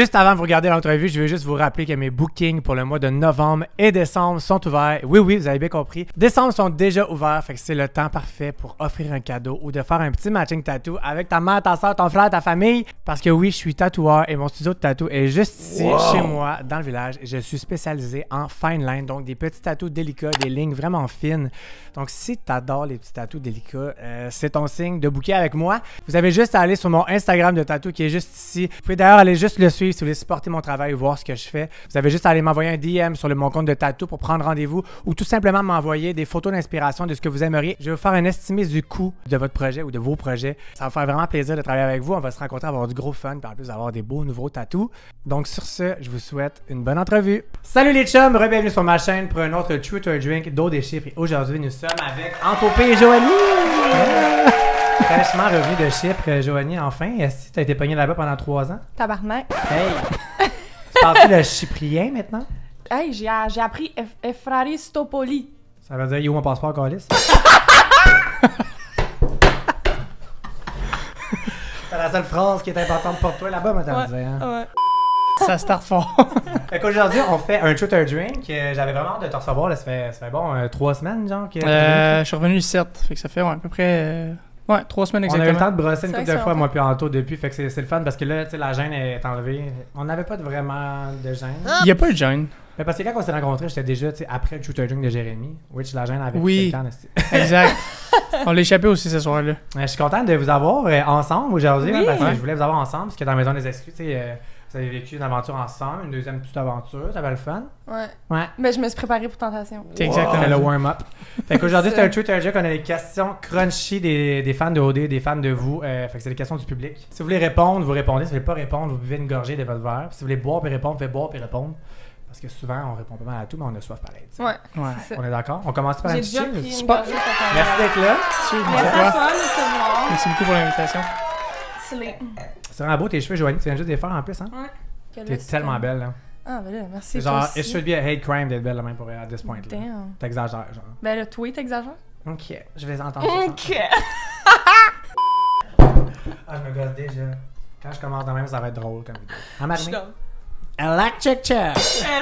Juste avant de vous regarder l'entrevue, je veux juste vous rappeler que mes bookings pour le mois de novembre et décembre sont ouverts. Oui, vous avez bien compris. Décembre sont déjà ouverts, fait que c'est le temps parfait pour offrir un cadeau ou de faire un petit matching tattoo avec ta mère, ta soeur, ton frère, ta famille. Parce que oui, je suis tatoueur et mon studio de tatou est juste ici, chez moi, dans le village. Je suis spécialisé en fine line, donc des petits tatous délicats, des lignes vraiment fines. Donc si tu adores les petits tatous délicats, c'est ton signe de booker avec moi. Vous avez juste à aller sur mon Instagram de tatou qui est juste ici. Vous pouvez d'ailleurs aller juste le suivre si vous voulez supporter mon travail ou voir ce que je fais. Vous avez juste à aller m'envoyer un DM sur mon compte de tatou pour prendre rendez-vous ou tout simplement m'envoyer des photos d'inspiration de ce que vous aimeriez. Je vais vous faire un estimé du coût de votre projet ou de vos projets. Ça va me faire vraiment plaisir de travailler avec vous. On va se rencontrer, avoir du gros fun, puis en plus avoir des beaux nouveaux tatous. Donc sur ce, je vous souhaite une bonne entrevue. Salut les chums, bienvenue sur ma chaîne pour un autre Truth or Drink d'eau des Chypre. Et aujourd'hui, nous sommes avec Antopé et Joanie. Fraîchement revenu de Chypre, Joanie, enfin. Est-ce que tu as été pogné là-bas pendant 3 ans? Tabarnak. Hey! Tu parles-tu le chyprien maintenant? Hey, j'ai appris Efraristopoli. Ça veut dire où mon passeport, Calis? C'est la seule phrase qui est importante pour toi là-bas, maintenant. Ouais. Ça start fort. Fait qu'aujourd'hui, on fait un Truth or Drink. J'avais vraiment hâte de te recevoir. Là, ça fait bon 3 semaines, genre. Je suis revenu le 7. Fait que ça fait à peu près 3 semaines exactement. On a eu le temps de brosser une couple de fois, longtemps. moi puis Anto, depuis. Fait que c'est le fun parce que là, tu sais, la gêne est enlevée. On n'avait pas vraiment de gêne. Il n'y a pas eu de gêne. Mais parce que quand on s'est rencontrés, j'étais déjà, tu sais, après le Truth or Drink de Jérémy. Which la gêne avait Oui. pris le temps. Exact. On l'a échappé aussi ce soir-là. Je suis content de vous avoir ensemble aujourd'hui, Oui. parce que Ouais. je voulais vous avoir ensemble, parce que dans la Maison des Excuses, tu sais, vous avez vécu une aventure ensemble, une deuxième petite aventure, ça va le fun. Ouais. Ouais. Mais je me suis préparée pour Tentation. C'est exactement C'était le ça. warm-up. Fait qu'aujourd'hui, C'est c'est ça. un Truth or Drink, on a des questions crunchy des fans de OD, des fans de vous. Fait que c'est des questions du public. Si vous voulez répondre, vous répondez. Si vous voulez pas répondre, vous buvez une gorgée de votre verre. Si vous voulez boire puis répondre, vous faites boire puis répondre. Parce que souvent, on répond pas mal à tout, mais on a soif pareil. tu sais. Ouais. Ouais. C'est ça. On est d'accord? On commence par un J'ai petit déjà cheers. pris une Super. gorgée, fait que- Merci d'être là. Merci à Merci. toi, tout le monde. Merci beaucoup pour l'invitation. Slay. C'est vraiment beau tes cheveux, Joanie. Tu viens juste de les faire en plus, hein? Ouais. Que T'es là, c'est tellement comme- belle, là. Ah, ben là, merci. C'est toi genre, aussi. it should be a hate crime d'être belle, la même pour à this point, là. Damn. T'exagères, genre. Ben là, toi, t'exagères. Ok, je vais entendre ça. Ok. Ah, je me gosse déjà. Quand je commence de même, ça va être drôle comme vidéo. En Je suis Marimé. comme- Electric chair.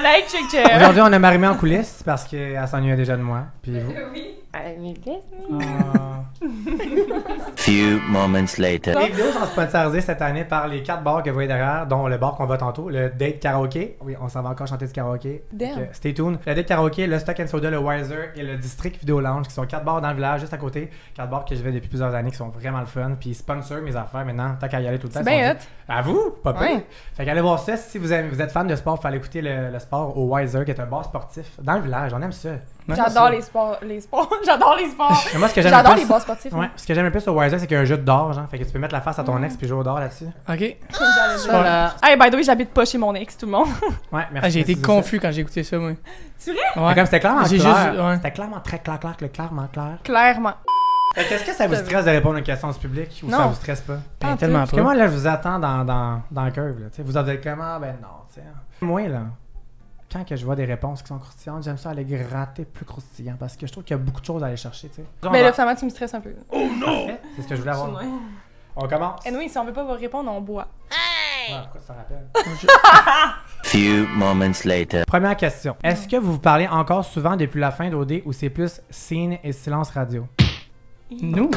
Like, check, check. Aujourd'hui, on a Marimé en coulisses parce qu'elle s'ennuyait déjà de moi. Puis vous. Oui. Ah. Few moments later. Les vidéos sont sponsorisées cette année par les 4 bars que vous voyez derrière, dont le bar qu'on va tantôt, le Date Karaoke. Oui, on s'en va encore chanter du karaoké. Damn. Donc, stay tuned. Le Date Karaoke, le Stock and Soda, le Wiser et le District Video Lounge, qui sont 4 bars dans le village, juste à côté. 4 bars que je vais depuis plusieurs années, qui sont vraiment le fun. Puis ils sponsor mes affaires maintenant, tant qu'à y aller tout le temps. C'est bien ils sont hot. dit, à vous, pas pire. Ouais. Fait qu'allez voir ça. Si vous êtes fan de sport, il faut aller écouter le sport au Wiser, qui est un bar sportif dans le village. On aime ça. J'adore les sports. J'adore les sports. Mais moi, ce que j'aime le J'adore plus- les bars sportifs. Ouais, ce que j'aime le plus au Wiser, c'est qu'il y a un jeu d'or, genre. Fait que tu peux mettre la face à ton ex puis jouer au d'or là-dessus. Ok. J'allais Super. dire. Hey, by the way, j'habite pas chez mon ex, tout le monde. Ouais, merci. Ah, j'ai été de préciser confus quand j'ai écouté ça, moi. Tu vrai? ça. Ouais. Mais comme c'était clairement J'ai clair. juste- ouais. C'était clairement très clair, clairement clair. Clairement. Fait que est-ce que ça vous stresse de répondre aux questions du public ou Non. ça vous stresse pas? Ben, Ah, tellement Parce que pas. moi, là, je vous attends dans le curve, là. Tu sais, vous avez comment? Ben non, tu sais. Moi, là, quand que je vois des réponses qui sont croustillantes, j'aime ça aller gratter plus croustillant parce que je trouve qu'il y a beaucoup de choses à aller chercher, tu sais. Mais là, finalement, tu me stresses un peu. Parfait, c'est ce que je voulais avoir. On commence. Et oui, si on veut pas vous répondre, on boit. Ouais, pourquoi ça rappelle? Few moments later. Première question. Est-ce que vous vous parlez encore souvent depuis la fin d'OD ou c'est plus scene et silence radio? Nous?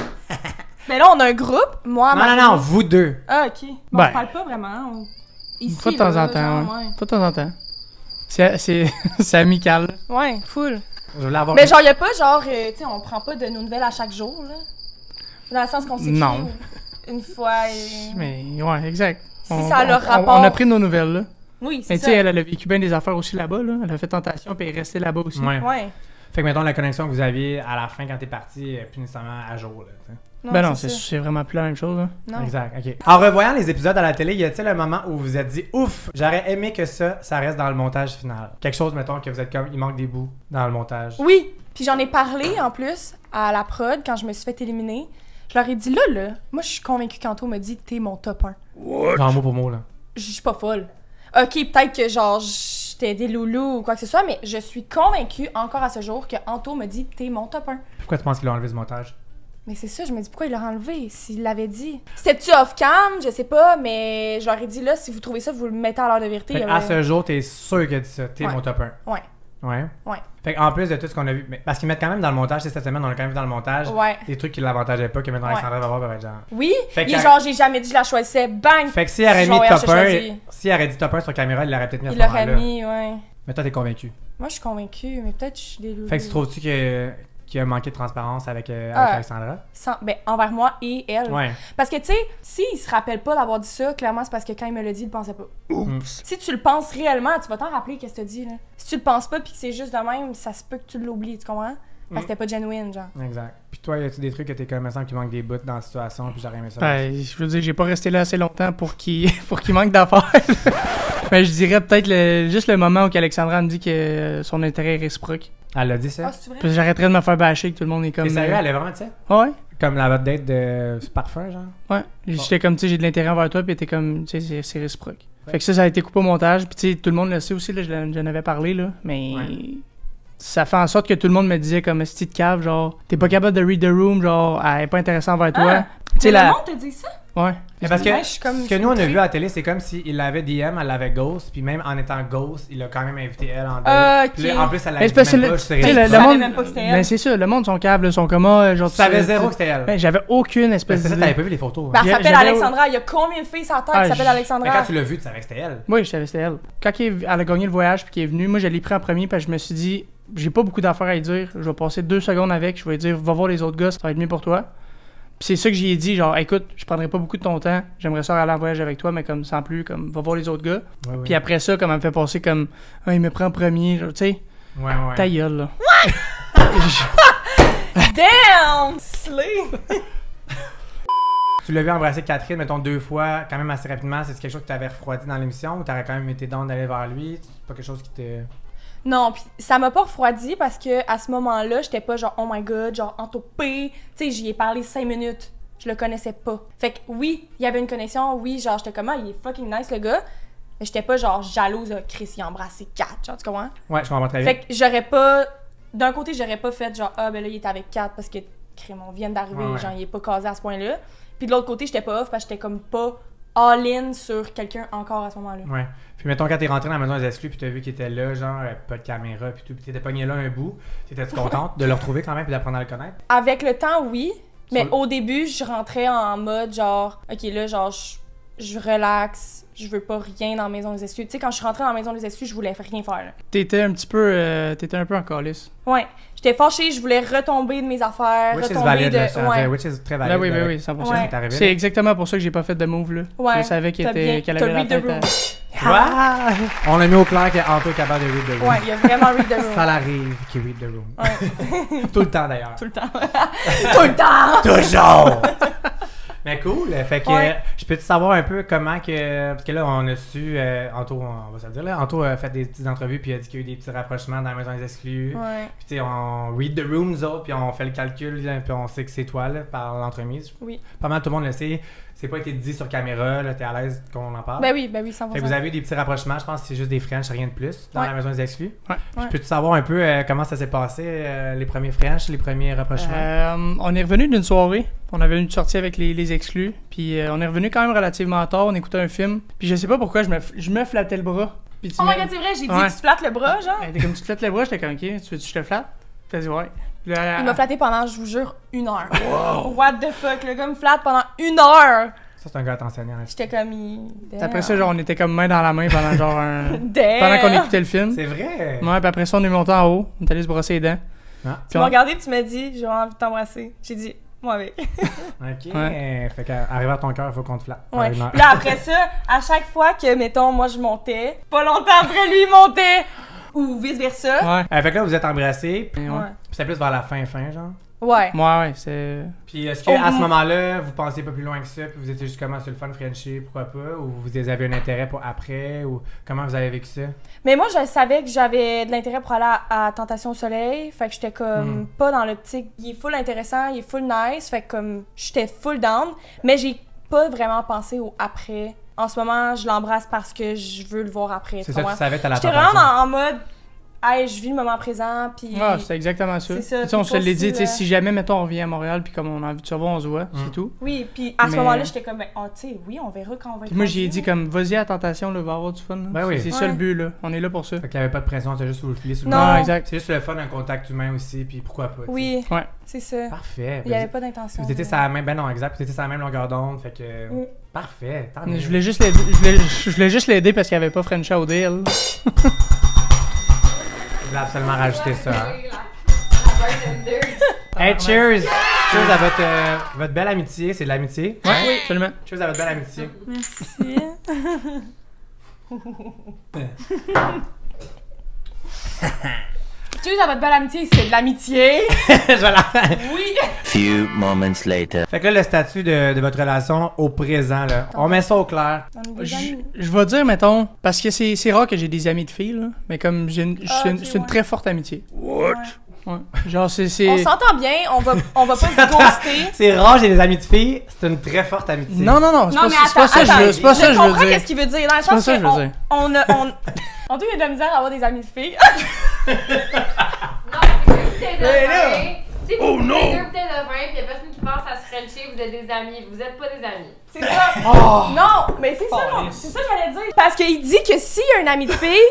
Mais là, on a un groupe. Moi, Non, vous deux. Ah, ok. Bon, Ben. on parle pas vraiment. Ici, Pas de temps là, en temps. genre, Ouais. Pas de temps en temps. C'est amical. Ouais, full. Je voulais avoir Mais genre, y a pas genre, tu sais, on prend pas de nos nouvelles à chaque jour, là. Dans le sens qu'on s'écrit Non. une fois et... Mais ouais, exact. Si ça a le rapport- On a pris nos nouvelles, là. Oui, c'est Mais tu ça. sais, elle a vécu bien des affaires aussi là-bas, là. Elle a fait tentation, puis elle est restée là-bas aussi. Ouais. Ouais. Fait que mettons la connexion que vous aviez à la fin quand t'es parti est plus nécessairement à jour. Là, tu sais. Ben non, c'est ça. c'est vraiment plus la même chose, là. Non. Exact, ok. En revoyant les épisodes à la télé, y a-t-il un moment où vous vous êtes dit ouf, j'aurais aimé que ça reste dans le montage final? Quelque chose, mettons, que vous êtes comme, il manque des bouts dans le montage. Oui, puis j'en ai parlé en plus à la prod quand je me suis fait éliminer. Je leur ai dit là, moi je suis convaincue qu'Anto me dit t'es mon top 1. Genre mot pour mot, là. Je suis pas folle. Ok, peut-être que genre j'étais des loulous ou quoi que ce soit, mais je suis convaincue encore à ce jour que Anto me dit t'es mon top 1. Pourquoi tu penses qu'il a enlevé ce montage? Mais c'est ça, je me dis pourquoi il l'a enlevé s'il l'avait dit. C'était-tu off-cam? Je sais pas, mais je leur ai dit là, si vous trouvez ça, vous le mettez à l'heure de vérité. Fait à ce jour, t'es sûr qu'il a dit ça. T'es Ouais. mon top 1. Ouais. Ouais. Ouais. Fait en plus de tout ce qu'on a vu, parce qu'ils mettent quand même dans le montage, cette semaine, on a quand même vu dans le montage Ouais. des trucs qui l'avantageaient pas, que maintenant Ouais. Alexandra va voir, va être genre. Oui, Fait il est que- genre, j'ai jamais dit je la choisissais, bang! Fait que s'il aurait mis Genre, top je 1, choisis. s'il aurait dit top 1 sur caméra, il l'aurait peut-être mis à ce Il l'aurait moment-là. mis, ouais. Mais toi, t'es convaincu. Moi, je suis convaincue, mais peut-être je suis déloulée. Fait que tu trouves-tu qu'il a manqué de transparence avec Ah. Alexandra? Ben, envers moi et elle. Ouais. Parce que, tu sais, s'il se rappelle pas d'avoir dit ça, clairement, c'est parce que quand il me l'a dit, il le pensait pas. Oups. Si tu le penses réellement, tu vas t'en rappeler qu'est-ce que t'as dit, là. Si tu le penses pas puis que c'est juste de même, ça se peut que tu l'oublies, tu comprends? Parce que c'était pas genuine, genre. Exact. Puis toi, y a-tu des trucs que t'es comme, il me semble qu'il manque des bouts dans la situation, puis j'aurais aimé ça? Ben, je veux dire, j'ai pas resté là assez longtemps pour qu'il pour qu'il manque d'affaires. Mais je dirais peut-être juste le moment où Alexandra me dit que son intérêt est réciproque. Elle l'a dit ça? Ah, c'est vrai? Puis j'arrêterais de me faire bâcher que tout le monde est comme. T'es sérieux? Elle est vraiment dit ça? Ouais, Comme la votre date de parfum, genre? ouais. J'étais comme, tu sais, j'ai de l'intérêt envers toi, puis t'es comme, tu sais, c'est réciproque. Fait que ça a été coupé au montage, puis tu sais, tout le monde le sait aussi, là, j'en avais parlé, là, mais. Ouais. Ça fait en sorte que tout le monde me disait comme esti de cave, genre, t'es pas capable de read the room, genre, elle est pas intéressante envers toi. Ah, Tu sais, mais la. le monde te dit ça? Ouais. Mais parce que Ouais, je suis comme- ce que nous on a vu à la télé, c'est comme s'il l'avait DM, elle l'avait ghost, puis même en étant ghost, il a quand même invité elle en date. Ok. Puis là, en plus, elle Mais l'a c'est dit parce que même le- pas, tu je sais, sais le rien. savais monde. même pas que c'était elle. Ben c'est ça, le monde sont câbles, ils sont comme genre. Tu savais sais, zéro que c'était elle. Ben, j'avais aucune Parce espèce que ça, d'idée. t'avais pas vu les photos. Ben, hein. elle s'appelle J'avais- Alexandra. Il y a combien de filles sur la terre qui s'appellent Mais Alexandra? quand tu l'as vu, tu savais que c'était elle. Oui, je savais c'était elle. Quand elle a gagné le voyage puis qu'elle est venue, moi je l'ai pris en premier parce que je me suis dit, j'ai pas beaucoup d'affaires à lui dire. Je vais passer 2 secondes avec, je vais lui dire, va voir les autres gars, ça va être mieux pour toi. Puis c'est ça que j'y ai dit, genre, écoute, je prendrai pas beaucoup de ton temps, j'aimerais ça aller en voyage avec toi, mais comme sans plus, comme, va voir les autres gars. Ouais, ouais. Puis après ça, comme elle me fait passer comme, ah, il me prend en premier, genre, tu sais, Ouais, ouais. ta gueule, là. Damn! Slay! Tu l'as vu embrasser Catherine, mettons 2 fois, quand même assez rapidement. C'est quelque chose que t'avais refroidi dans l'émission ou t'aurais quand même été down d'aller vers lui? C'est pas quelque chose qui te. Non, pis ça m'a pas refroidi parce que à ce moment-là, j'étais pas genre oh my god, genre entopée. Tu sais, j'y ai parlé 5 minutes. Je le connaissais pas. Fait que oui, il y avait une connexion, oui, genre j'étais comme ah, il est fucking nice le gars. Mais j'étais pas genre jalouse, Chris, il a embrassé 4, genre tu comprends? Ouais, je comprends très bien. Fait que j'aurais pas. D'un côté, j'aurais pas fait genre ah ben là il est avec 4 parce que crime, on vient d'arriver, Ouais, ouais. genre il est pas casé à ce point-là. Puis de l'autre côté, j'étais pas off parce que j'étais comme pas all-in sur quelqu'un encore à ce moment-là. Ouais. Puis mettons quand t'es rentré dans la maison des exclus puis t'as vu qu'il était là, genre pas de caméra puis tout, puis t'étais pogné là un bout, t'étais-tu contente de le retrouver quand même puis d'apprendre à le connaître? Avec le temps, oui. Mais Sur- au début, je rentrais en mode genre, ok, là, genre, je relaxe, je veux pas rien dans la maison des excuses. Tu sais, quand je suis rentrée dans la maison des excuses, je voulais rien faire. Là. T'étais un petit peu, t'étais un peu en calice. Ouais. J'étais fâchée, je voulais retomber de mes affaires, Which is retomber valid, de. là, je tiens à Ouais. dire, which is très valide. Ben oui, ben avec oui, 100%. ce qui t'est arrivé, C'est là. exactement pour ça que j'ai pas fait de move, là. Ouais, Je savais qu'elle t'as bien- qu'elle t'as avait la read the tête à... room. Tu vois? On a mis au clair qu'Anto est capable de read the room. Ouais, il y a vraiment read the room. Ça l'arrive qu'il read the room. Ouais. Tout le temps d'ailleurs. Tout le temps. Tout le temps! Toujours! Mais cool, fait que Ouais. je peux te savoir un peu comment que. Parce que là, on a su, Anto, on va se le dire, là, Anto a fait des petites entrevues puis il a dit qu'il y a eu des petits rapprochements dans la maison des exclus. Ouais. Puis tu sais, on read the room, nous autres, puis on fait le calcul, là, puis on sait que c'est toi, là, par l'entremise. Oui. Pas mal tout le monde le sait. C'est pas été dit sur caméra, là, t'es à l'aise qu'on en parle. Ben oui, 100%. Fait que vous avez eu des petits rapprochements, je pense que c'est juste des French, rien de plus, dans Ouais. la maison des exclus. Ouais. Puis Ouais. peux-tu savoir un peu comment ça s'est passé, les premiers French, les premiers rapprochements? On est revenu d'une soirée. On avait une sortie avec les exclus. Puis on est revenu quand même relativement tard. On écoutait un film. Puis je sais pas pourquoi, je me flattais le bras. Puis tu Oh my m'as- god, c'est vrai, j'ai dit Ouais. tu te flattes le bras, genre. Elle était comme tu te flattes le bras, j'étais comme ok, tu veux que je te flatte? T'as dit ouais. Puis là, Il m'a flatté pendant, je vous jure, 1 heure. What the fuck, le gars me flatte pendant 1 heure. Ça, c'est un gars attentionnel. hein. J'étais comme. Après ça, genre, on était comme main dans la main pendant genre un. Damn. pendant qu'on écoutait le film. C'est vrai! Ouais, puis après ça, on est monté en haut. On est allé se brosser les dents. Ah. Tu m'as regardé et tu m'as dit, j'ai envie de t'embrasser. J'ai dit, moi avec. Ok. Ouais. Fait qu'arriver à ton cœur, il faut qu'on te flatte. Ouais. Une heure. Là, après ça, à chaque fois que, mettons, moi je montais, pas longtemps après lui il montait, ou vice-versa. Ouais. Fait que là, vous êtes embrassés, puis Ouais. Ouais. c'est plus vers la fin, genre. Ouais. Ouais, c'est. Puis est-ce que Oh, à ce moment-là, vous pensiez pas plus loin que ça, puis vous étiez juste comment sur le fun Frenchie, pourquoi pas, ou vous avez un intérêt pour après, ou comment vous avez vécu ça? Mais moi, je savais que j'avais de l'intérêt pour aller à Tentation au Soleil. Fait que j'étais comme pas dans l'optique. Il est full intéressant, il est full nice. Fait que comme j'étais full down. Mais j'ai pas vraiment pensé au après. En ce moment, je l'embrasse parce que je veux le voir après. C'est tu ça, tu comprends? savais que t'allais à J'étais Tentation. vraiment en mode hey, je vis le moment présent, puis... Ah, c'est exactement ça. C'est ça, Tu sais, on puis se l'est dit, aussi, tu sais, si jamais, mettons, on revient à Montréal, puis comme on a envie de se voir, on se voit, c'est tout. Oui, puis à ce Mais- moment-là, j'étais comme, oh, tu sais, oui, on verra quand on va être Puis moi, j'ai rendu, dit là. comme, vas-y à la tentation, là, va avoir du fun. là. Ben oui. C'est ça Ouais. le but, là. On est là pour ça. Fait qu'il n'y avait pas de pression, c'est juste vous le filer sur le Non. moment. Ah, exact. C'est juste le fun, un contact humain aussi, puis pourquoi pas. tu sais. Oui, Ouais. c'est ça. Parfait. Il n'y avait pas d'intention. Vous étiez sur la même, ben non, exact, vous étiez sur la même longueur d'onde, fait que. Mm. Parfait, tant mieux. Je voulais juste l'aider, je voulais juste l'aider parce qu'il avait pas French OD, elle. Je voulais absolument rajouter ça. Hein. Hey, cheers! Cheers à votre belle amitié, c'est de l'amitié. Ouais, oui, absolument. Cheers à votre belle amitié. Merci. Tu sais, à votre belle amitié, c'est de l'amitié. Je vais la faire. Oui. Few moments later. Fait que là, le statut de votre relation au présent, là, on met ça au clair. On est des Je, amis. je vais dire, mettons, parce que c'est rare que j'ai des amis de filles, là, mais comme j'ai une, Ah, c'est ok, c'est une ouais. très forte amitié. Ouais. Ouais. Genre, c'est. On s'entend bien, on va pas se ghoster. C'est rare, j'ai des amis de filles, c'est une très forte amitié. Non, non, non, c'est Non, pas, mais c'est pas attends, ça que je veux, c'est pas ça que je veux comprends dire. qu'est-ce qu'il veut dire. Dans le C'est pas sens ça que je veux dire. on doit y a de la misère à avoir des amis de filles. Non, c'est que bouteille de vin. Si vous buvez 2 bouteilles de vin, puis il y a personne qui pense à se frencher, vous êtes des amis. Vous êtes pas des amis. C'est ça. Non, mais c'est ça, non. C'est ça que j'allais dire. Parce qu'il dit que s'il y a un ami de fille,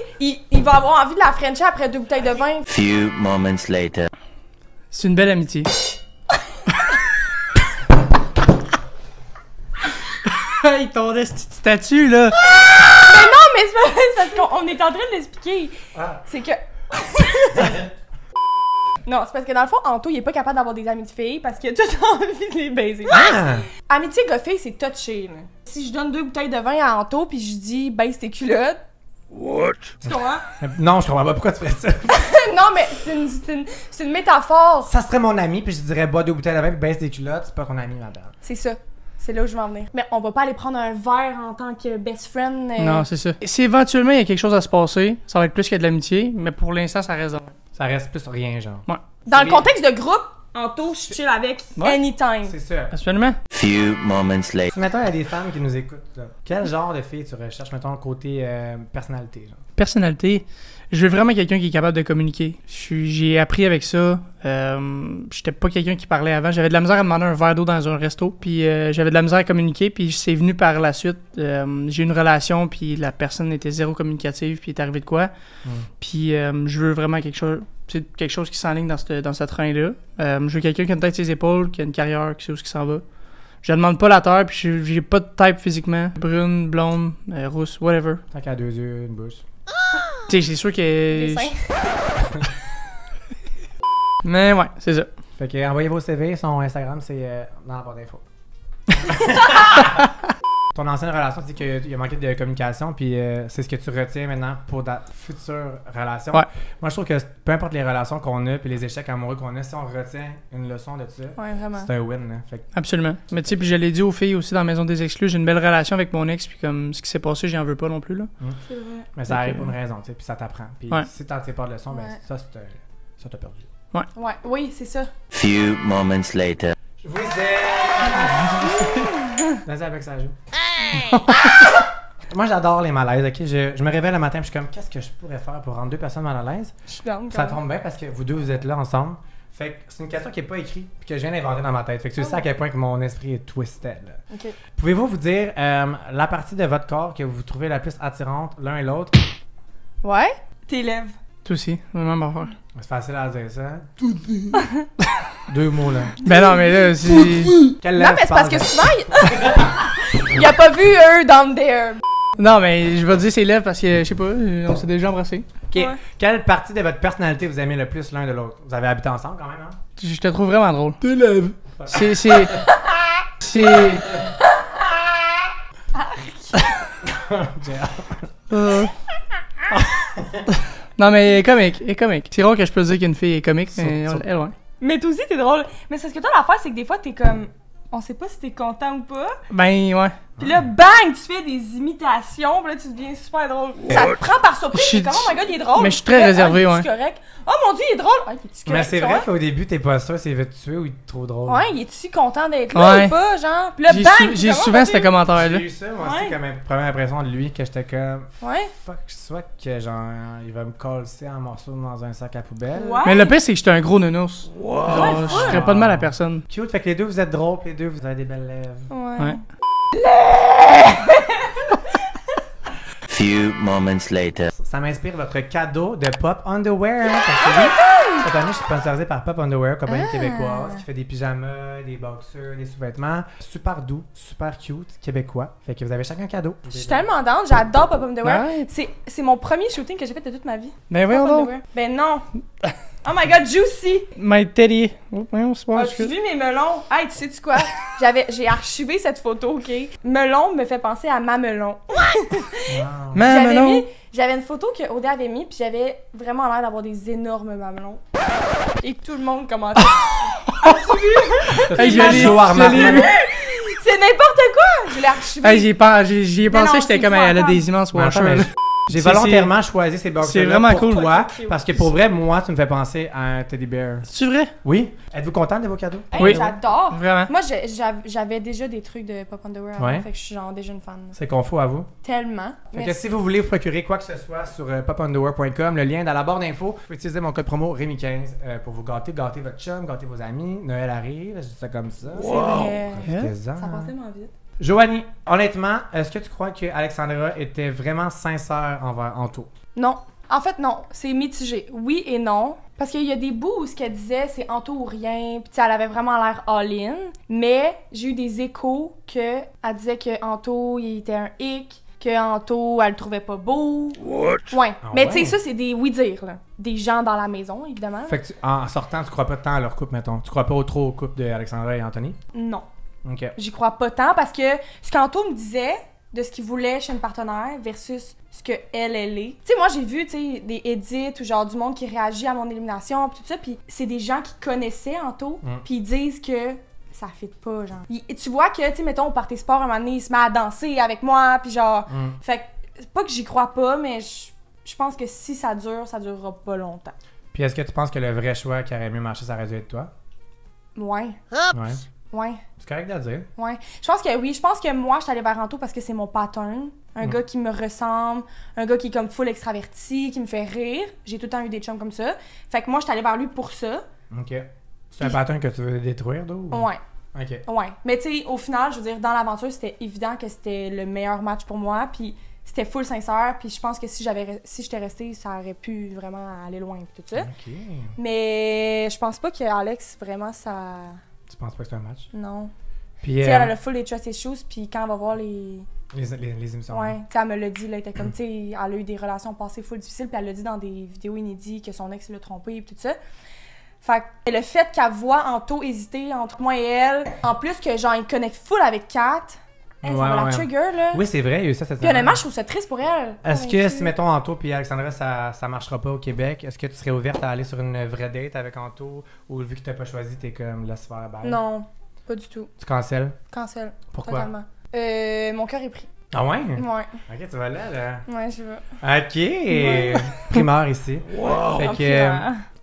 il va avoir envie de la frencher après 2 bouteilles de vin. Few moments later. C'est une belle amitié. Hey, ton statut, là! Non, mais c'est parce qu'on est en train de l'expliquer. Ah. C'est que... Non, c'est parce que dans le fond, Anto, il est pas capable d'avoir des amis de filles parce qu'il a tout envie de les baiser. Ah! Amitié gars-fille, c'est touché, là. Si je donne 2 bouteilles de vin à Anto puis je dis baisse tes culottes. What? Tu comprends? Non, je comprends pas pourquoi tu ferais ça. Non, mais c'est une métaphore. Ça serait mon ami, puis je dirais bois 2 bouteilles de vin, puis baisse des culottes, c'est pas ton ami, madame. C'est ça. C'est là où je veux en venir. Mais on va pas aller prendre un verre en tant que best friend. Non, c'est ça. Si éventuellement il y a quelque chose à se passer, ça va être plus que de l'amitié, mais pour l'instant, ça reste. Ça reste plus rien, genre. Ouais. Dans le contexte de groupe, Anto, je chill avec Ouais. anytime. C'est ça. Absolument. Few moments later. Si, mettons, il y a des femmes qui nous écoutent, là. Quel genre de fille tu recherches, mettons, côté personnalité, genre? Personnalité, je veux vraiment quelqu'un qui est capable de communiquer. J'ai appris avec ça. J'étais pas quelqu'un qui parlait avant. J'avais de la misère à demander un verre d'eau dans un resto, puis j'avais de la misère à communiquer, puis c'est venu par la suite. J'ai eu une relation, puis la personne était zéro communicative, puis il est arrivé de quoi. Puis je veux vraiment quelque chose qui s'enligne dans ce train-là. Je veux quelqu'un qui a une tête sur ses épaules, qui a une carrière, qui sait où ce qui s'en va. Je demande pas la terre, puis j'ai pas de type physiquement. Brune, blonde, rousse, whatever. Tant qu'à 2 yeux, une bouche. Tu sais, c'est sûr que... Les seins. Mais ouais, c'est ça. Fait que envoyez vos CV, son Instagram, c'est dans la barre d'infos. Ton ancienne relation, tu dis qu'il y a manqué de communication, puis c'est ce que tu retiens maintenant pour ta future relation. Ouais. Moi, je trouve que peu importe les relations qu'on a, puis les échecs amoureux qu'on a, si on retient une leçon de ça, Ouais, vraiment. c'est un win. Là. Fait que Absolument. Mais tu sais, puis je l'ai dit aux filles aussi dans la Maison des Exclus, j'ai une belle relation avec mon ex, puis comme ce qui s'est passé, j'en veux pas non plus, là. C'est vrai. mais ça arrive pour une raison, tu sais, puis ça t'apprend. Puis Ouais. si t'en tires pas de leçon, ben Ouais. ça t'as perdu. Ouais, oui, c'est ça. Few moments later. Je vous aime! Vas-y avec ça, joue. Moi, j'adore les malaises, ok? Je me réveille le matin, puis je suis comme, qu'est-ce que je pourrais faire pour rendre 2 personnes mal à l'aise? Je suis down. Ça tombe bien parce que vous deux, vous êtes là ensemble. Fait que c'est une question qui n'est pas écrite, puis que je viens d'inventer dans ma tête. Fait que tu sais à quel point que mon esprit est twisted. Là. Ok. Pouvez-vous vous dire la partie de votre corps que vous trouvez la plus attirante l'un et l'autre? Ouais? Tes lèvres. Toi aussi, même affaire. C'est facile à dire ça. 2 mots, là. Ben non, mais là, c'est... Quelle Non, lèvre mais c'est parce que parle? souvent, il a pas vu eux down there. Non, mais je vais dire ses lèvres parce que, je sais pas, on s'est déjà embrassé. Ok. Ouais. Quelle partie de votre personnalité vous aimez le plus l'un de l'autre? Vous avez habité ensemble quand même, hein? Je te trouve vraiment drôle. Tes lèvres. C'est... Non, mais elle est comique. C'est rare que je peux dire qu'une fille est comique, mais elle, ouais. Mais toi aussi, t'es drôle. Mais c'est parce que toi, l'affaire, c'est que des fois, t'es comme... On sait pas si t'es content ou pas. Ben, ouais. Puis là, bang, tu fais des imitations, puis là, tu deviens super drôle. Ça te prend par surprise, Je suis- t'es comme, oh my god, il est drôle. Mais je suis très Là, réservé, ah, ouais. il est correct. Oh mon dieu, il est drôle. Ah, il est correct. Mais c'est tu vrai vois? qu'au début, t'es pas sûr s'il veut te tuer ou il est trop drôle. Ouais, il est-tu content d'être là Ouais. ou pas, genre? Puis là, J'ai bang! su- t'es j'ai comme, oh, souvent mon ce Dieu. commentaire-là. J'ai eu ça, moi aussi, Ouais. comme première impression de lui, que j'étais comme Ouais. fuck, soit que genre, il va me coller en morceaux dans un sac à poubelle. Ouais. Mais le pire, c'est que j'étais un gros nounours. Genre, je ferais pas de mal à personne. Cute, fait que les deux vous êtes drôles, puis les deux vous avez des belles lèvres. Ouais. Ouais. Few moments later. Ça m'inspire votre cadeau de Pop Underwear. Hein, parce que oui, cette année, je suis sponsorisé par Pop Underwear, compagnie québécoise, qui fait des pyjamas, des boxers, des sous-vêtements. Super doux, super cute, québécois. Fait que vous avez chacun un cadeau. Je suis tellement down, j'adore Pop Underwear. Ouais. C'est mon premier shooting que j'ai fait de toute ma vie. Ben Pop voyons donc. Underwear. Ben non. Oh my god, Juicy! My teddy. Oh, voyons, c'est pas As-tu vu mes melons? Hey, tu sais-tu quoi? J'ai archivé cette photo, ok? Melon me fait penser à Mamelon. Mamelon. J'avais une photo que Odé avait mis, puis j'avais vraiment l'air d'avoir des énormes mamelons. Et que tout le monde commentait. Hey, je l'ai- je l'ai- C'est n'importe quoi! Je l'ai archivé. Hey, j'y ai Mais pensé, non, j'étais c'est comme, elle a incroyable. des immenses Ouais, washers. mais là. J'ai C'est- volontairement choisi ces boxers. c'est vraiment pour cool. toi, Ok, parce que pour vrai, moi, tu me fais penser à un teddy bear. C'est vrai? Oui? Êtes-vous content de vos cadeaux? Hey, Oui. J'adore. Vraiment. Moi, j'avais déjà des trucs de Pop Underwear avant, Ouais. fait que je suis genre déjà une fan. C'est confort à vous. Tellement. Fait que Merci. si vous voulez vous procurer quoi que ce soit sur popunderwear.com, le lien est dans la barre d'infos. Vous pouvez utiliser mon code promo Rémi15 pour vous gâter votre chum, gâter vos amis. Noël arrive, je dis ça comme ça. C'est vrai. Profitez-en. Ça passe tellement vite. Joanie, honnêtement, est-ce que tu crois que Alexandra était vraiment sincère envers Anto? Non. En fait, non. C'est mitigé. Oui et non. Parce qu'il y a des bouts où ce qu'elle disait, c'est Anto ou rien. Puis, tu sais, elle avait vraiment l'air all-in. Mais j'ai eu des échos que elle disait que Anto, il était un hic. Que Anto, elle le trouvait pas beau. What? Ouais. Ah Mais ouais? tu sais, ça, c'est des oui-dire, là. Des gens dans la maison, évidemment. Fait que en sortant, tu crois pas tant à leur couple, mettons. Tu crois pas trop au couple d'Alexandra et Anthony? Non. Ok. J'y crois pas tant parce que ce qu'Anto me disait de ce qu'il voulait chez une partenaire versus ce que elle est. Tu sais, moi, j'ai vu, tu sais, des edits ou genre du monde qui réagit à mon élimination pis tout ça, puis c'est des gens qui connaissaient Anto, puis ils disent que ça fit pas, genre. Tu vois que, tu sais, mettons, au party sport, un moment donné, il se met à danser avec moi, puis genre... Fait que, c'est pas que j'y crois pas, mais je pense que si ça dure, ça durera pas longtemps. Puis est-ce que tu penses que le vrai choix qui aurait mieux marché, ça aurait dû être toi? Ouais. Ouais. Ouais. C'est correct de le dire. Ouais. Je pense que oui. Je pense que moi, je suis allée vers Anto parce que c'est mon pattern. Un gars qui me ressemble, un gars qui est comme full extraverti, qui me fait rire. J'ai tout le temps eu des chums comme ça. Fait que moi, je suis allée vers lui pour ça. Ok. C'est un pattern que tu veux détruire, d'où? Ouais. Ok. Ouais. Mais tu sais, au final, je veux dire, dans l'aventure, c'était évident que c'était le meilleur match pour moi. Puis c'était full sincère. Puis je pense que si j'étais restée, ça aurait pu vraiment aller loin. Puis tout ça. Ok. Mais je pense pas que Alex, vraiment, ça. Tu penses pas que c'est un match? Non. Puis Tu sais, elle a le full des trust issues. Puis quand on va voir les les émissions. ouais, tu sais, elle me l'a dit, là, elle était comme, tu sais, elle a eu des relations passées full difficiles, puis elle l'a dit dans des vidéos inédites que son ex l'a trompée et tout ça. Fait que le fait qu'elle voit Anto hésiter entre moi et elle, en plus que genre, il connecte full avec Kat, ça va la trigger, là. Oui, c'est vrai, il y a eu ça cette Puis semaine. honnêtement, je trouve ça triste pour elle. Est-ce que si, mettons, Anto puis Alexandra, ça marchera pas au Québec, est-ce que tu serais ouverte à aller sur une vraie date avec Anto, ou vu que t'as pas choisi, t'es comme, laisse faire la balle? Non, pas du tout. Tu cancelles? Cancel. Pourquoi? Totalement. Mon cœur est pris. Ah ouais? Ouais. Ok, tu vas là. Ouais, je veux. Ok! Primeur ici. Fait Ok, que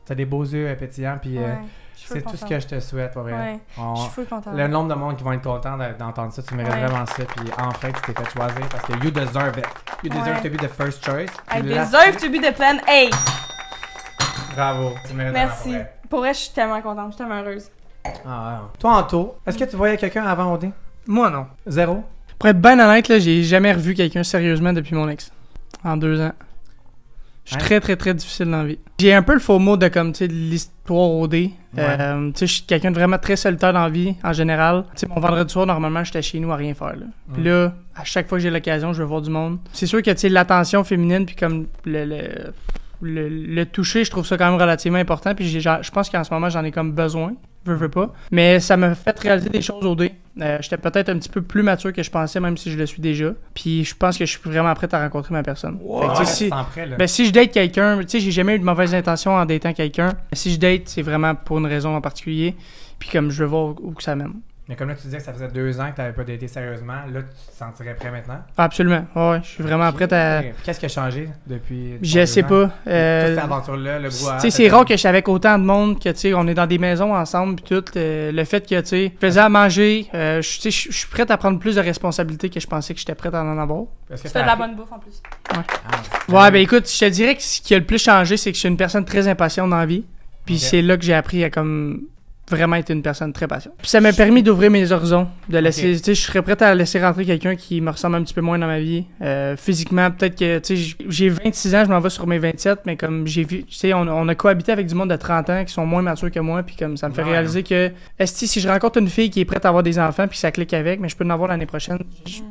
t'as des beaux yeux pétillants, puis ouais. Je suis c'est full tout ce contente. que je te souhaite, pour vrai. Ouais. On- Je suis full contente. Le nombre de monde qui vont être contents d'entendre ça, tu mérites Ouais. vraiment ça, puis enfin tu t'es fait choisir parce que you deserve it. You deserve Ouais. to be the first choice. I Puis là- deserve to be the plan A. Bravo, tu mérites vraiment Merci. pour vrai. Pour vrai, je suis tellement contente, je suis tellement heureuse. Ah, ouais. Toi, Anto, est-ce que tu voyais quelqu'un avant OD? Moi, non. Zéro? Pour être bien honnête, là, j'ai jamais revu quelqu'un sérieusement depuis mon ex. En 2 ans. Je suis Hein? très, très, très difficile dans la vie. J'ai un peu le faux mot de, comme, tu sais, de l'histoire OD. Tu sais, je suis quelqu'un de vraiment très solitaire dans la vie, en général. Tu sais, mon vendredi soir, normalement, j'étais chez nous à rien faire, là. Puis là, à chaque fois que j'ai l'occasion, je veux voir du monde. C'est sûr que, tu sais, l'attention féminine, puis comme le toucher, je trouve ça quand même relativement important. Puis je pense qu'en ce moment, j'en ai comme besoin. Veux pas. Mais ça m'a fait réaliser des choses au dé. J'étais peut-être un petit peu plus mature que je pensais, même si je le suis déjà. Puis je pense que je suis vraiment prête à rencontrer ma personne. Fait que, tu sais, si, si je date quelqu'un, tu sais, j'ai jamais eu de mauvaises intentions en datant quelqu'un. Si je date, c'est vraiment pour une raison en particulier. Puis comme je veux voir où que ça mène. Mais comme là, tu disais que ça faisait 2 ans que tu n'avais pas daté sérieusement, là, tu te sentirais prêt maintenant? Absolument. Ouais, je suis vraiment prête à. Puis qu'est-ce qui a changé depuis? Je sais pas. Toute cette aventure-là, le brouhaha. Tu sais, c'est rare que je suis avec autant de monde que, tu sais, on est dans des maisons ensemble, puis tout. Le fait que, tu sais, je faisais à manger, je suis prête à prendre plus de responsabilités que je pensais que j'étais prête à en avoir. Tu fais de la bonne bouffe en plus. Ouais, ben écoute, je te dirais que ce qui a le plus changé, c'est que je suis une personne très impatiente dans la vie. Puis Ok. c'est là que j'ai appris à comme vraiment être une personne très patiente. Puis ça m'a permis d'ouvrir mes horizons, de laisser, tu sais, je serais prête à laisser rentrer quelqu'un qui me ressemble un petit peu moins dans ma vie. Physiquement, peut-être que, tu sais, j'ai 26 ans, je m'en vais sur mes 27, mais comme j'ai vu, tu sais, on a cohabité avec du monde de 30 ans qui sont moins matures que moi, puis comme ça me fait Ouais. réaliser que, si je rencontre une fille qui est prête à avoir des enfants, puis ça clique avec, mais je peux en avoir l'année prochaine,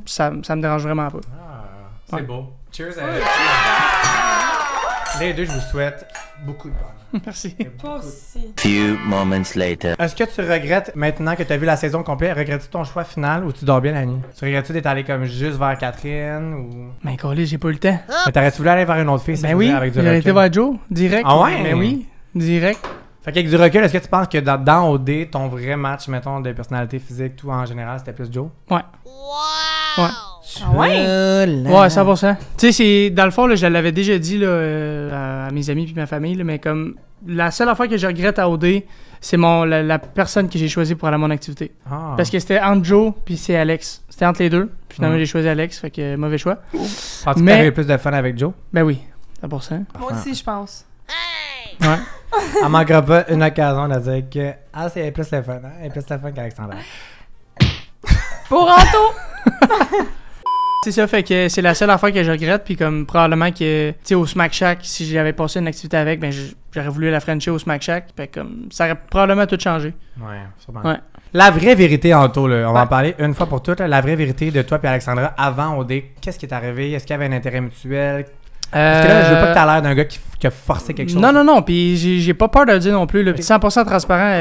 ça me dérange vraiment pas. C'est Ouais. beau. Cheers. Les deux, je vous souhaite beaucoup de bonheur. Merci. Toi aussi. Few moments later. Est-ce que tu regrettes, maintenant que tu as vu la saison complète, regrettes-tu ton choix final ou tu dors bien la nuit? Tu regrettes-tu d'être allé comme juste vers Catherine ou. Mais collé, j'ai pas eu le temps. Mais t'aurais-tu voulu aller vers une autre fille? si Ben je oui, disais, avec du j'aurais été recul? vers Joe, direct. Ah ouais? Ben oui, direct. Fait qu'avec du recul, est-ce que tu penses que dans OD, ton vrai match, mettons, de personnalité physique, tout en général, c'était plus Joe? Ouais. Ouais. Ah ouais? Ouais, 100%. Tu sais, c'est dans le fond, là, je l'avais déjà dit là, à mes amis puis ma famille, là, mais comme la seule affaire que je regrette à OD, c'est la personne que j'ai choisie pour aller à mon activité. Ah. Parce que c'était entre Joe puis c'est Alex. C'était entre les deux. Puis finalement, Mm. j'ai choisi Alex, fait que mauvais choix. Penses-tu que mais- t'avais eu plus de fun avec Joe? Ben oui, 100%. Moi aussi, je pense. Ouais. Elle manquera pas une occasion de dire que c'est plus le fun, hein? Elle est plus le fun qu'Alexandra. Pour Anto! C'est ça, fait que c'est la seule affaire que je regrette, puis comme probablement que, tu sais, au Smack Shack, si j'avais passé une activité avec, ben j'aurais voulu la Frencher au Smack Shack, fait que comme, ça aurait probablement tout changé. Ouais, sûrement. Ouais. La vraie vérité, Anto, là, on va Ouais. en parler une fois pour toutes. Là, la vraie vérité de toi et Alexandra avant OD, qu'est-ce qui est arrivé? Est-ce qu'il y avait un intérêt mutuel? Parce que là, je veux pas que t'aies l'air d'un gars qui a forcé quelque chose. Non, puis j'ai pas peur de le dire non plus. Là. 100% transparent,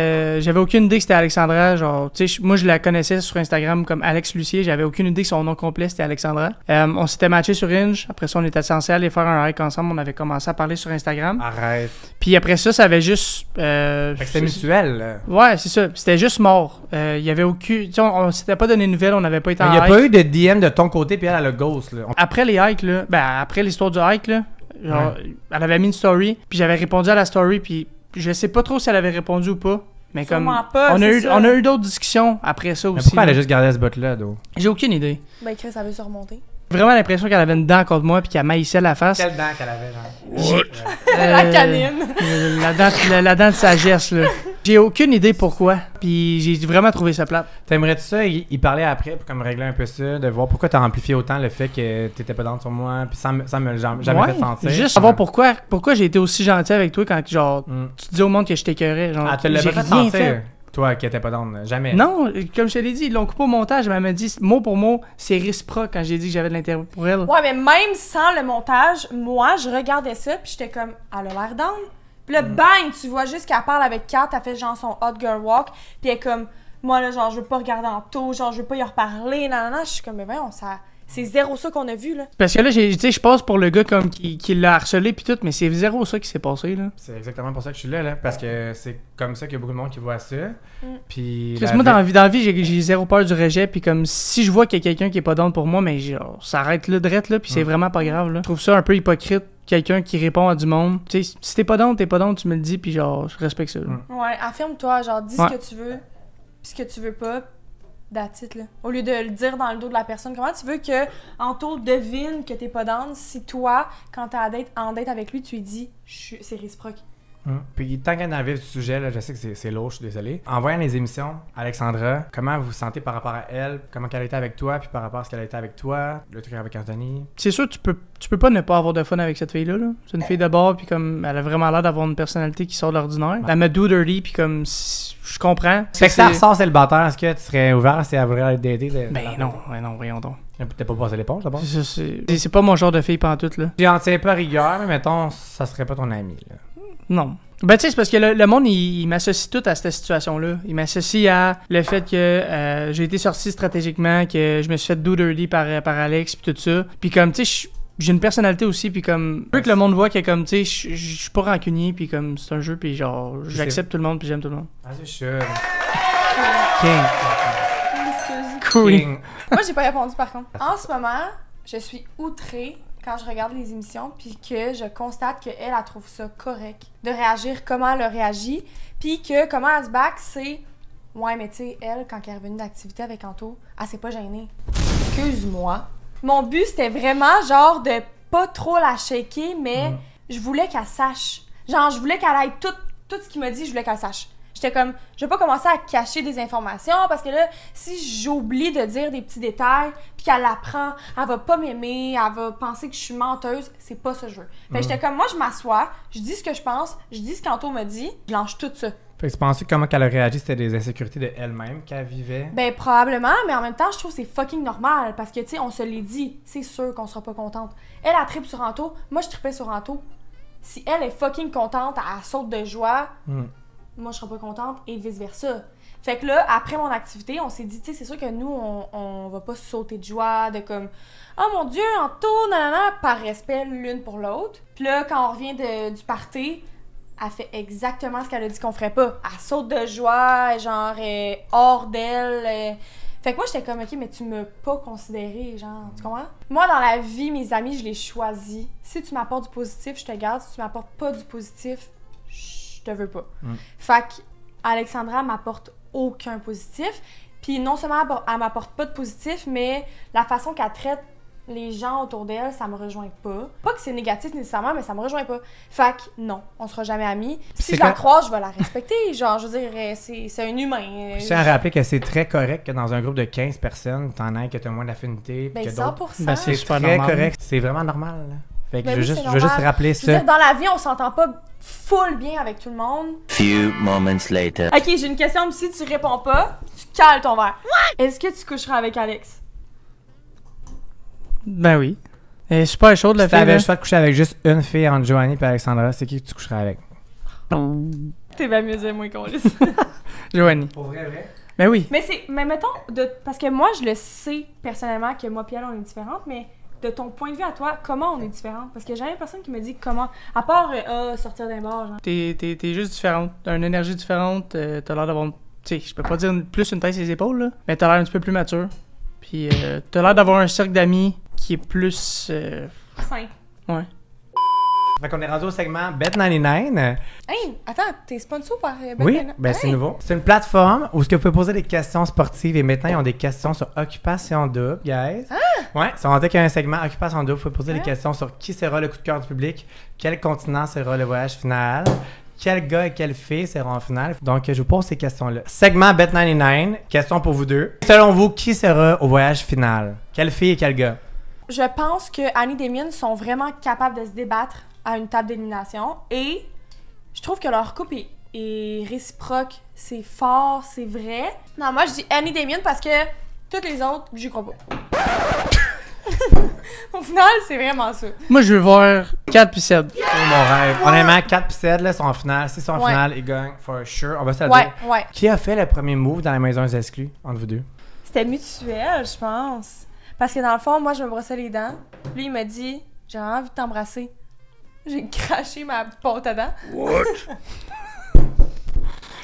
j'avais aucune idée que c'était Alexandra. Genre, tu sais, moi je la connaissais sur Instagram comme Alex Lucier. J'avais aucune idée que son nom complet c'était Alexandra. On s'était matché sur Hinge. Après ça, on était censé aller faire un hike ensemble. On avait commencé à parler sur Instagram. Arrête. Puis après ça avait juste. Fait que c'était mutuel. Là. Ouais, c'est ça. C'était juste mort. Il y avait aucune. Tu sais, on s'était pas donné de nouvelles. On n'avait pas été Il en n'y a hike. pas eu de DM de ton côté, puis elle a le ghost. Là. Après les hikes, là, après l'histoire du hike, là, genre, elle avait mis une story, puis j'avais répondu à la story, puis je sais pas trop si elle avait répondu ou pas, mais comme Sûrement pas, on c'est ça. a eu d'autres discussions après ça Mais aussi. pourquoi elle a là. juste gardé ce bot-là, d'eau? J'ai aucune idée. Ben, Chris, ça veut se remonter. Vraiment l'impression qu'elle avait une dent contre moi, puis qu'elle maïssait la face. Quelle dent qu'elle avait, genre? La canine. La dent de sagesse, là. J'ai aucune idée pourquoi, puis j'ai vraiment trouvé ça plate. T'aimerais-tu ça, il parlait après pour comme régler un peu ça, de voir pourquoi t'as amplifié autant le fait que t'étais pas dans sur moi, puis sans me le jamais Ouais, fait sentir. juste savoir pourquoi j'ai été aussi gentil avec toi quand genre Mm. tu dis au monde que je t'écœurais, genre Ah, tu l'as j'ai pas fait rien sentir, fait. toi qui étais pas dans, jamais. Non, comme je te l'ai dit, ils l'ont coupé au montage, mais elle m'a dit mot pour mot, c'est réciproque quand j'ai dit que j'avais de l'intérêt pour elle. Ouais, mais même sans le montage, moi, je regardais ça, puis j'étais comme, elle a l'air down. Puis là, bang, tu vois juste qu'elle parle avec Kat, elle fait genre son hot girl walk, puis elle est comme, moi là, genre, je veux pas regarder en taux, genre, je veux pas y reparler, nanana. Je suis comme, mais voyons, ça. C'est zéro ça qu'on a vu, là. Parce que là, tu sais, je passe pour le gars comme qui l'a harcelé puis tout, mais c'est zéro ça qui s'est passé, là. C'est exactement pour ça que je suis là, parce que c'est comme ça qu'il y a beaucoup de monde qui voit ça. Puis. Parce que moi, dans la vie, j'ai zéro peur du rejet, puis comme si je vois qu'il y a quelqu'un qui est pas down pour moi, mais genre, ça arrête là, drette là, puis c'est vraiment pas grave, là. Je trouve ça un peu hypocrite, quelqu'un qui répond à du monde. Tu sais, si t'es pas down, tu me le dis, puis genre, je respecte ça, là. Ouais, affirme-toi, genre, dis Ouais. ce que tu veux, puis ce que tu veux pas, that's it, là. Au lieu de le dire dans le dos de la personne, comment tu veux que Anto devine que t'es pas down si toi, quand t'es en date avec lui, tu lui dis, c'est réciproque. Puis tant qu'elle est dans le vif du sujet, là, je sais que c'est lourd, je suis désolé. En voyant les émissions, Alexandra, comment vous vous sentez par rapport à elle? Comment qu'elle a été avec toi, puis par rapport à ce qu'elle a été avec toi? Le truc avec Anthony? C'est sûr, tu peux pas ne pas avoir de fun avec cette fille-là, là. C'est une fille de bord, puis comme, elle a vraiment l'air d'avoir une personnalité qui sort de l'ordinaire. Elle me do dirty, puis comme, je comprends. Fait que ça ressort célibataire, est-ce que tu serais ouvert si elle voulait être dater? Ben non, voyons donc. T'as pas passé l'éponge d'abord? C'est pas mon genre de fille pantoute, là. J'en tiens pas rigueur, mais mettons, ça serait pas ton ami, là. Non. Ben, tu sais, c'est parce que le monde, il m'associe tout à cette situation-là. Il m'associe à le fait que j'ai été sorti stratégiquement, que je me suis fait do dirty par Alex, puis tout ça. Puis comme, tu sais, j'ai une personnalité aussi, puis comme, je veux que le monde voit que comme, tu sais, je suis pas rancunier, puis comme, c'est un jeu, puis genre, j'accepte tout le monde, puis j'aime tout le monde. Vas-y, je suis... King. fucking. Moi, j'ai pas répondu par contre. En ce moment, je suis outrée quand je regarde les émissions puis que je constate qu'elle, elle trouve ça correct de réagir comment elle a réagi puis que comment elle se back, c'est ouais, mais tu sais, elle, quand elle est revenue d'activité avec Anto, elle s'est pas gênée. Excuse-moi. Mon but, c'était vraiment genre de pas trop la shaker, mais je voulais qu'elle sache. Genre, je voulais qu'elle aille tout ce qu'il m'a dit, je voulais qu'elle sache. J'étais comme, je vais pas commencer à cacher des informations parce que là, si j'oublie de dire des petits détails puis qu'elle l'apprend, elle va pas m'aimer, elle va penser que je suis menteuse, c'est pas ça que je veux. Fait que j'étais comme, moi, je m'assois, je dis ce que je pense, je dis ce qu'Anto me dit, je lâche tout ça. Fait que tu pensais que comment qu'elle a réagi, c'était des insécurités de elle-même qu'elle vivait? Ben, probablement, mais en même temps, je trouve que c'est fucking normal parce que, tu sais, on se l'est dit, c'est sûr qu'on sera pas contente. Elle tripe sur Anto, moi, je tripais sur Anto. Si elle est fucking contente, elle saute de joie, moi, je serais pas contente et vice-versa. Fait que là, après mon activité, on s'est dit, tu sais, c'est sûr que nous, on va pas sauter de joie, de comme, oh mon Dieu, Anto, nanana, par respect l'une pour l'autre. Puis là, quand on revient du party, elle fait exactement ce qu'elle a dit qu'on ferait pas. Elle saute de joie, genre, hors d'elle. Fait que moi, j'étais comme, OK, mais tu m'as pas considéré, genre, tu comprends? Moi, dans la vie, mes amis, je les choisis. Si tu m'apportes du positif, je te garde. Si tu m'apportes pas du positif, je te veux pas. Fait que Alexandra m'apporte aucun positif. Puis non seulement elle m'apporte pas de positif, mais la façon qu'elle traite les gens autour d'elle, ça me rejoint pas. Pas que c'est négatif nécessairement, mais ça me rejoint pas. Fait que non, on sera jamais amis. Si je la croise, je vais la respecter. Genre, je veux dire, c'est un humain. Je tiens à rappeler que c'est très correct que dans un groupe de 15 personnes, t'en aies que t'as moins d'affinité. Ben, que 100%. Ben, c'est super très normal. correct. C'est vraiment normal. Là. Fait que Ben je oui, veux c'est juste normal. rappeler Je veux ça. dire, dans la vie, on s'entend pas full bien avec tout le monde. Few moments later. Ok, j'ai une question, mais si tu réponds pas, tu cales ton verre. Est-ce que tu coucheras avec Alex? Ben oui. Elle est super chaude, la Si fille. t'avais là. le choix de coucher avec juste une fille entre Joanie et Alexandra, c'est qui que tu coucherais avec? T'es bien mieux moi qu'on laisse. Joanie. Pour vrai? Ben oui. Mais mettons, parce que moi, je le sais personnellement que moi et elle, on est différentes, mais de ton point de vue à toi, comment on est différentes? Parce que j'ai jamais personne qui me dit comment, à part sortir d'un bar, genre. T'es juste différente. T'as une énergie différente. T'as l'air d'avoir. Tu sais, je peux pas dire plus une tête sur les épaules, là. Mais t'as l'air un petit peu plus mature. Puis t'as l'air d'avoir un cercle d'amis qui est plus. Sain. Ouais. Fait qu'on est rendu au segment Bet99. Hey, attends, t'es sponsor par Oui, ben c'est nouveau. C'est une plateforme où ce que vous pouvez poser des questions sportives et maintenant ils ont des questions sur Occupation Double, guys. Ouais, ça va qu'il y a un segment Occupation Double, vous pouvez poser des questions sur qui sera le coup de cœur du public, quel continent sera le voyage final, quel gars et quelle fille seront en finale. Donc je vous pose ces questions-là. Segment Bet99, question pour vous deux. Selon vous, qui sera au voyage final? Quelle fille et quel gars? Je pense que Annie et Damien sont vraiment capables de se débattre à une table d'élimination et je trouve que leur couple est réciproque, c'est fort, c'est vrai. Non, moi je dis Annie et Damien parce que toutes les autres, j'y crois pas. Au final, c'est vraiment ça. Moi, je veux voir 4 puis 7. C'est mon rêve. Honnêtement, 4 puis 7 là, sont en finale. Si ils sont en Ouais. finale, ils gagnent for sure. On va se le Ouais, dire. ouais. Qui a fait le premier move dans la maison des exclus entre vous deux? C'était mutuel, je pense. Parce que dans le fond, moi, je me brossais les dents. Lui, il m'a dit « J'ai envie de t'embrasser. » J'ai craché ma pâte à dents.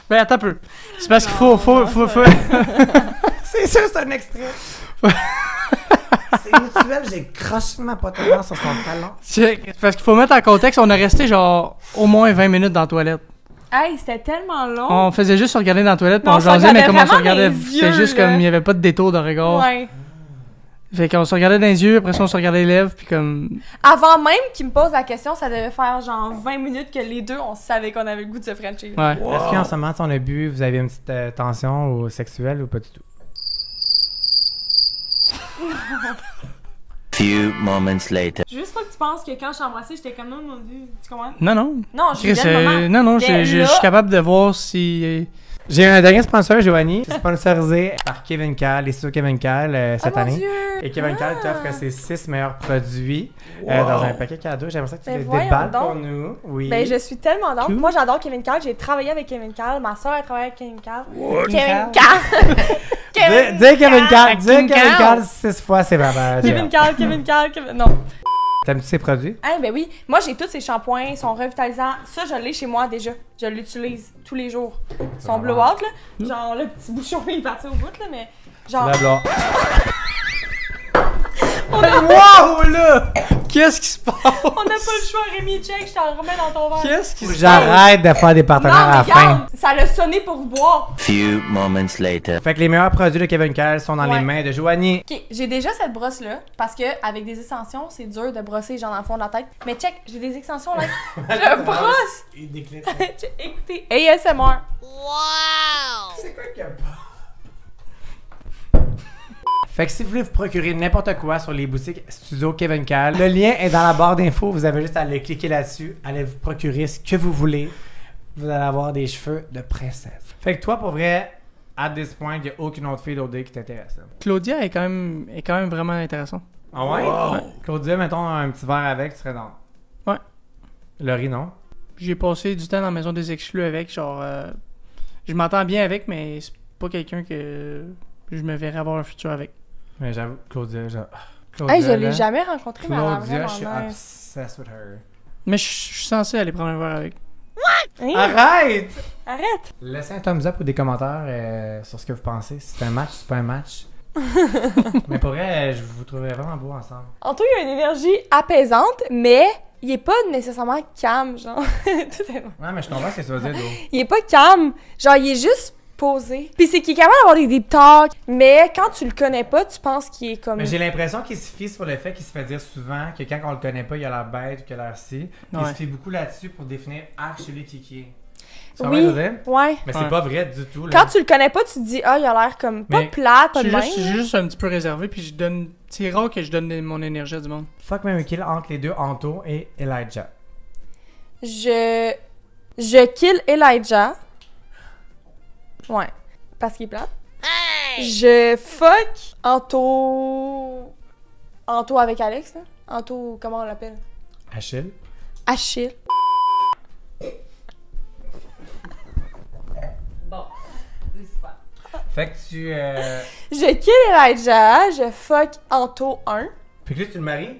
Ben, attends un peu. C'est parce qu'il faut. C'est sûr, c'est un extrait. C'est mutuel, j'ai craché ma pote à dents sur son talon. C'est parce qu'il faut mettre en contexte, on a resté genre au moins 20 minutes dans la toilette. Hey, c'était tellement long. On faisait juste se regarder dans la toilette, puis Mais on on se jasait, mais regardait comme on se vraiment regardait, dans les c'était yeux, juste là. comme il n'y avait pas de détour de regard. Ouais. Fait qu'on se regardait dans les yeux, après ça on se regardait les lèvres, puis comme. Avant même qu'il me pose la question, ça devait faire genre 20 minutes que les deux, on savait qu'on avait le goût de se frencher. Ouais. Est-ce qu'en ce moment, on a bu, vous avez une petite tension ou sexuelle ou pas du tout? Few moments later. Juste pas que tu penses que quand je t'ai embrassé, j'étais comme non, mon Dieu. Tu comprends? Non, non. Non, je Chris, vivais le moment. non, Mais je là- suis capable de voir si. J'ai un dernier sponsor, Joanie. C'est sponsorisé par Kevin Cal, les studios Kevin Cal cette Oh mon année. Dieu! Et Kevin Cal t'offre ses 6 meilleurs produits dans un paquet cadeau. J'aimerais ça que tu Ben les voyons déballes donc. pour nous. Oui. Ben, je suis tellement d'âme. Cool. Moi, j'adore Kevin Cal. J'ai travaillé avec Kevin Cal. Ma soeur a travaillé avec Kevin Cal. Kevin Kevin Cal! Dis Kevin Cal, dis Kevin Kevin Cal. Cal 6 fois, c'est vraiment. Kevin Cal, Kevin Cal, Kevin... Non. T'aimes-tu ces produits? Ah, ben oui. Moi, j'ai tous ces shampoings. Ils sont revitalisants. Ça, je l'ai chez moi déjà. Je l'utilise tous les jours. Ils sont blowout, là. Genre, le petit bouchon, il est parti au bout, là, mais Genre, Blabla. Wow, là! Qu'est-ce qui se passe? on n'a pas le choix, Rémi, check, je t'en remets dans ton verre. Qu'est-ce qui se passe? J'arrête de faire des Non, partenaires à mais la fin. regarde, ça l'a sonné pour boire. Few moments later. Fait que les meilleurs produits de Kevin Cal sont dans Ouais. les mains de Joanie. Ok, j'ai déjà cette brosse-là, parce que avec des extensions, c'est dur de brosser genre dans le fond de la tête. Mais check, j'ai des extensions là. Je brosse! Écoutez, ASMR. C'est quoi qu'il y a pas? Fait que si vous voulez vous procurer n'importe quoi sur les boutiques Studio Kevin Cal, le lien est dans la barre d'infos. Vous avez juste à aller cliquer là-dessus. Allez vous procurer ce que vous voulez. Vous allez avoir des cheveux de princesse. Fait que toi, pour vrai, à this point, il n'y a aucune autre fille d'OD qui t'intéresse. Là. Claudia est quand même vraiment intéressante. Ah ouais? Claudia, mettons un petit verre avec, tu serais dans. Ouais. Laurie, non? J'ai passé du temps dans la maison des exclus avec, genre... je m'entends bien avec, mais c'est pas quelqu'un que je me verrais avoir un futur avec. Mais j'avoue, Claudia, Claudia, Hey, je là, l'ai jamais rencontrée, mais elle a l'air Claudia, je suis vraiment nice. obsessed with her. Mais je suis censé aller prendre un verre avec. Hein? Arrête! Arrête! Laissez un thumbs up ou des commentaires sur ce que vous pensez. Si c'est un match, c'est pas un match. Mais pour vrai, je vous trouverais vraiment beau ensemble. Anto, il a une énergie apaisante, mais il est pas nécessairement calme, genre. Tout est bon. Ouais, mais je comprends ce que tu veux dire, Do. Il est pas calme, genre il est juste posé. Puis c'est qu'il est capable d'avoir des deep talks, mais quand tu le connais pas, tu penses qu'il est comme... Mais j'ai l'impression qu'il se fie sur le fait qu'il se fait dire souvent que quand on le connaît pas, il a l'air bête ou qu'il a l'air si. Il Ouais. se fie beaucoup là-dessus pour définir actually qui est. Tu vois ce que Oui, je veux dire? ouais. Mais c'est Ouais. pas vrai du tout. Là. Quand tu le connais pas, tu te dis, ah, il a l'air comme pas Mais plate, pas Je de suis même. juste un petit peu réservé, puis je donne... C'est rare que je donne mon énergie à du monde. Fuck Mary Kill entre les deux, Anto et Elijah. Je kill Elijah. Ouais. Parce qu'il est plate. Je fuck Anto avec Alex, là. Anto, comment on l'appelle? Achille. Achille. Bon, c'est super. Fait que tu. Je kill Elijah, je fuck Anto 1. Puis que là, tu le maries?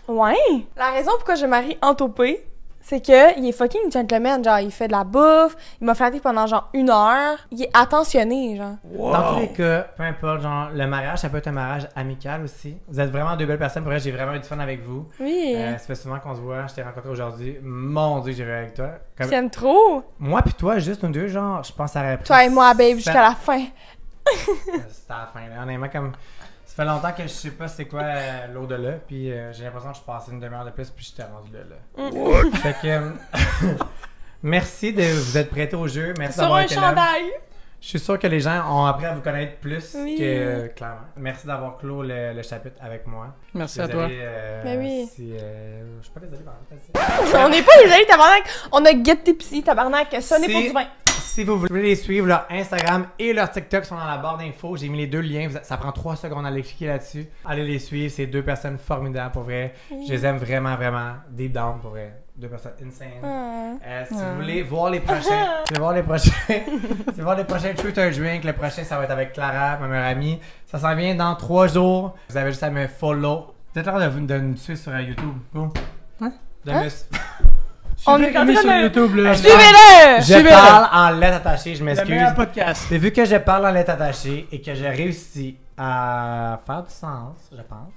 Ouais. La raison pourquoi je marie Anto P, c'est que il est fucking gentleman, genre il fait de la bouffe, il m'a flatté pendant genre 1 heure, il est attentionné, genre. Dans tous les cas, peu importe, genre, le mariage, ça peut être un mariage amical aussi. Vous êtes vraiment deux belles personnes. Pour vrai, j'ai vraiment eu du fun avec vous. Oui. Ça fait souvent qu'on se voit. Je t'ai rencontré aujourd'hui. Mon Dieu, j'ai vu avec toi. Je Comme... t'aime trop. Moi puis toi, juste nous deux, genre, je pense que ça aurait pris... Toi et moi, babe, jusqu'à la fin. C'était à la fin, là. Honnêtement, comme... Ça fait longtemps que je sais pas c'est quoi l'au-delà, puis j'ai l'impression que je passais une demi-heure de plus, puis j'étais rendu là. Fait que... merci de vous être prêtés au jeu. Merci Sur d'avoir un été là. chandail. Je suis sûr que les gens ont appris à vous connaître plus Oui. que clairement. Merci d'avoir clos le chapitre avec moi. Merci à Désolé, toi. Ben oui. Si, je suis pas désolé par exemple. On n'est pas désolé, tabarnak. On a Get Tipsy, tabarnak. Sonnez Si- pour du vin. Si vous voulez les suivre, leur Instagram et leur TikTok sont dans la barre d'infos. J'ai mis les deux liens. Ça prend 3 secondes à aller cliquer là-dessus. Allez les suivre. C'est deux personnes formidables pour vrai. Je les aime vraiment, vraiment. Deep down pour vrai. Deux personnes insane. Si vous voulez voir les prochains, si vous voulez voir les prochains Truth or Drink, le prochain ça va être avec Clara, ma meilleure amie. Ça s'en vient dans 3 jours. Vous avez juste à me follow. Vous êtes en train de nous suivre sur YouTube. Go. Hein? De Hein? me- On Suivez est en Rémi train sur de- YouTube, là. Suivez-le! Je Suivez-le. parle en lettres attachées, je Le m'excuse. meilleur podcast. Mais vu que je parle en lettres attachées et que j'ai réussi à faire du sens, je pense,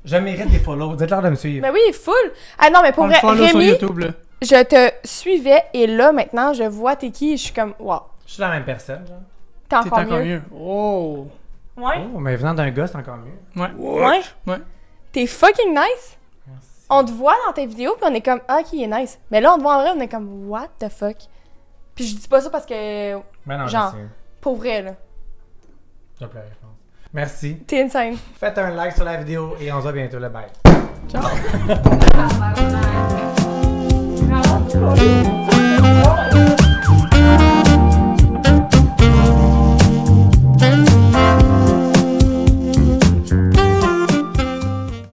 je mérite des follow. Dites-leur de me suivre. Mais oui, full. Ah non, mais pour On le vrai, follow sur Rémi, YouTube, là. je te suivais et là, maintenant, je vois t'es qui et je suis comme, wow. Je suis la même personne, genre. T'es T'es encore mieux. mieux. Oh. Ouais. Oh, mais venant d'un gars, c'est encore mieux. Ouais. Ouais. Ouais. T'es fucking nice. Merci. On te voit dans tes vidéos puis on est comme, ah, ok, il est nice. Mais là, on te voit en vrai, on est comme, what the fuck. Puis je dis pas ça parce que, Ben non, genre, je sais. pour vrai, là. J'ai pleuré, je pense. Merci. T'es insane. Faites un like sur la vidéo et on se voit bientôt. Le bye. Ciao. Bye, bye, bye. Bravo.